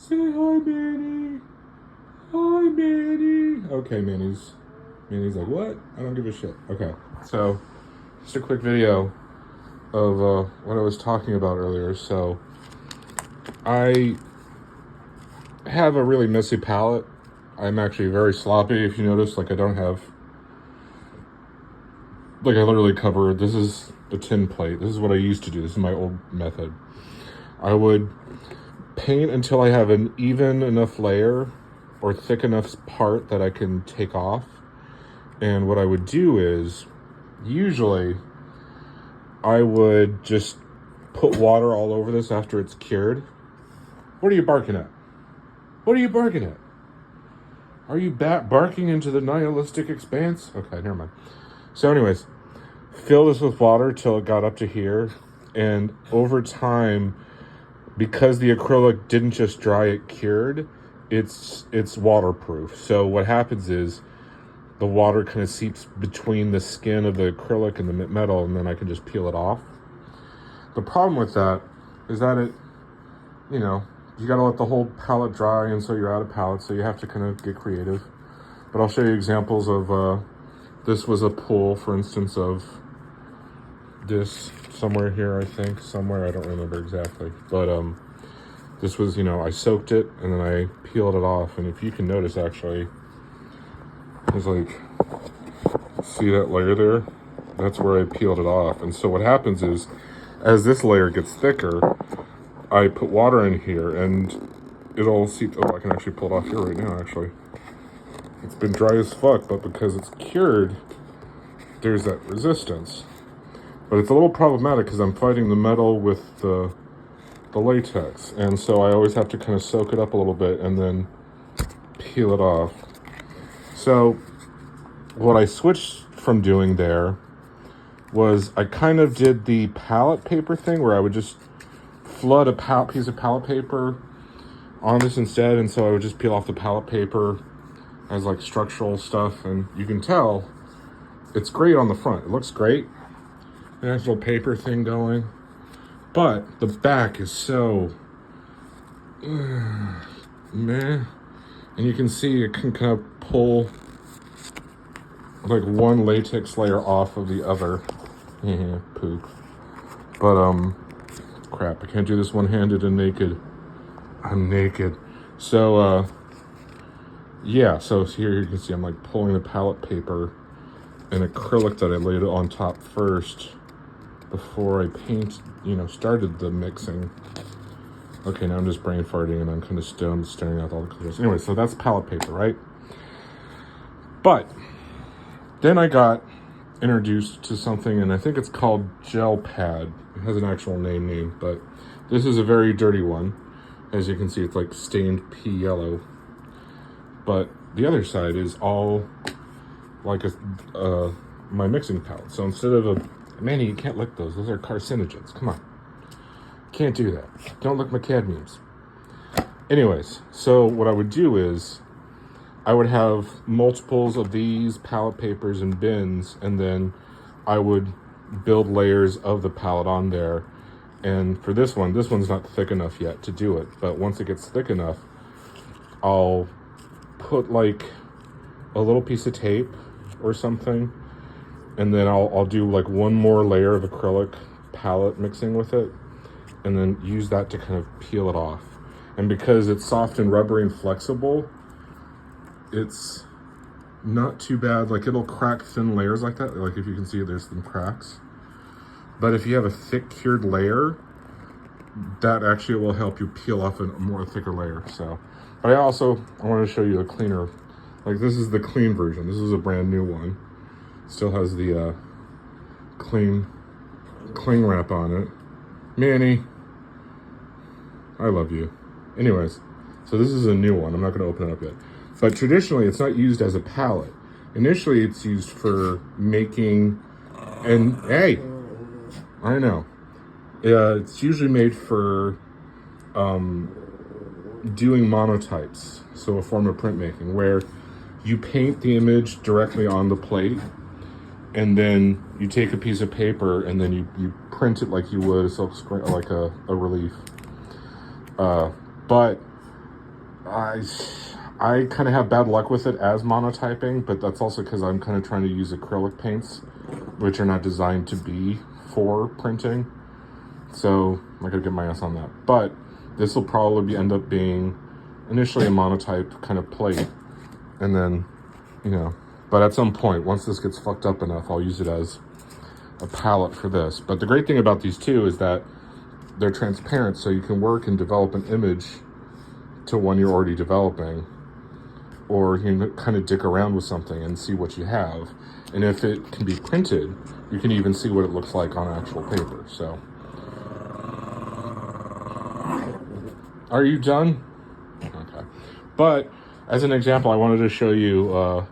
Say hi, Manny. Hi, Manny. Okay, Manny's like, what? I don't give a shit. Okay, so just a quick video of what I was talking about earlier. So I have a really messy palette. I'm actually very sloppy, if you notice. Like, I don't have... Like, I literally cover... This is a tin plate. This is what I used to do. This is my old method. I would paint until I have an even enough layer or thick enough part that I can take off. And what I would do is, usually, I would just put water all over this after it's cured. What are you barking at? What are you barking at? Are you barking into the nihilistic expanse? Okay, never mind. So anyways, fill this with water till it got up to here. And over time, because the acrylic didn't just dry, it cured, it's waterproof. So what happens is the water kind of seeps between the skin of the acrylic and the metal, and then I can just peel it off. The problem with that is that you gotta let the whole palette dry, and so you're out of palette, so you have to kind of get creative. But I'll show you examples of, this was a pull, for instance, of this somewhere here, I think. Somewhere, I don't remember exactly. But this was, I soaked it, and then I peeled it off. And if you can notice, actually, there's like, see that layer there? That's where I peeled it off. And so what happens is, as this layer gets thicker, I put water in here, and it'll seep. Oh, I can actually pull it off here right now, actually. It's been dry as fuck, but because it's cured, there's that resistance. But it's a little problematic because I'm fighting the metal with the latex. And so I always have to kind of soak it up a little bit and then peel it off. So what I switched from doing there was I kind of did the palette paper thing where I would just flood a piece of palette paper on this instead. And so I would just peel off the palette paper as like structural stuff. And you can tell it's great on the front. It looks great. Nice little paper thing going. But the back is so meh. And you can see it can kind of pull like one latex layer off of the other. Poop. But crap, I can't do this one-handed and naked. I'm naked. So yeah, so here you can see I'm like pulling the palette paper and acrylic that I laid on top first before I started the mixing. Okay, now I'm just brain farting and I'm kind of staring at all the colors. Anyway, so that's palette paper, right? But then I got introduced to something, and I think it's called gel pad. It has an actual name, but this is a very dirty one. As you can see, it's like stained pea yellow. But the other side is all like my mixing palette. So instead of Manny, you can't lick those. Those are carcinogens. Come on. Can't do that. Don't lick my cadmiums. Anyways, so what I would do is I would have multiples of these palette papers and bins, and then I would build layers of the palette on there. And for this one's not thick enough yet to do it. But once it gets thick enough, I'll put like a little piece of tape or something, and then I'll do like one more layer of acrylic palette mixing with it, and then use that to kind of peel it off. And because it's soft and rubbery and flexible, it's not too bad. Like, it'll crack thin layers like that. Like, if you can see, there's some cracks. But if you have a thick cured layer, that actually will help you peel off a more thicker layer. So, but I wanted to show you a cleaner. Like, this is the clean version. This is a brand new one. Still has the cling wrap on it. Manny, I love you. Anyways, so this is a new one. I'm not going to open it up yet. But traditionally, it's not used as a palette. Initially, it's used for making, and hey, I know. It's usually made for doing monotypes, so a form of printmaking, where you paint the image directly on the plate, and then you take a piece of paper and then you print it like you would a silk screen, like a relief. But I kind of have bad luck with it as monotyping, but that's also because I'm kind of trying to use acrylic paints, which are not designed to be for printing. So I'm not gonna get my ass on that. But this will probably end up being initially a monotype kind of plate, and then, you know, but at some point, once this gets fucked up enough, I'll use it as a palette for this. But the great thing about these two is that they're transparent, so you can work and develop an image to one you're already developing, or you can kind of dick around with something and see what you have. And if it can be printed, you can even see what it looks like on actual paper. So, are you done? Okay. But as an example, I wanted to show you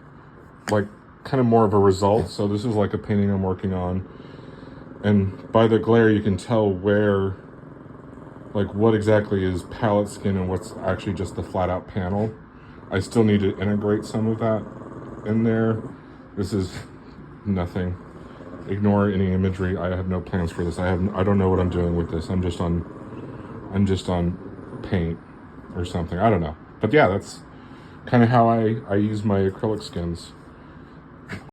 like kind of more of a result. So this is like a painting I'm working on, and by the glare you can tell where, like, what exactly is palette skin and what's actually just the flat out panel. I still need to integrate some of that in there. This is nothing. Ignore any imagery. I have no plans for this. I don't know what I'm doing with this. I'm just on paint or something. I don't know. But yeah, that's kind of how I use my acrylic skins.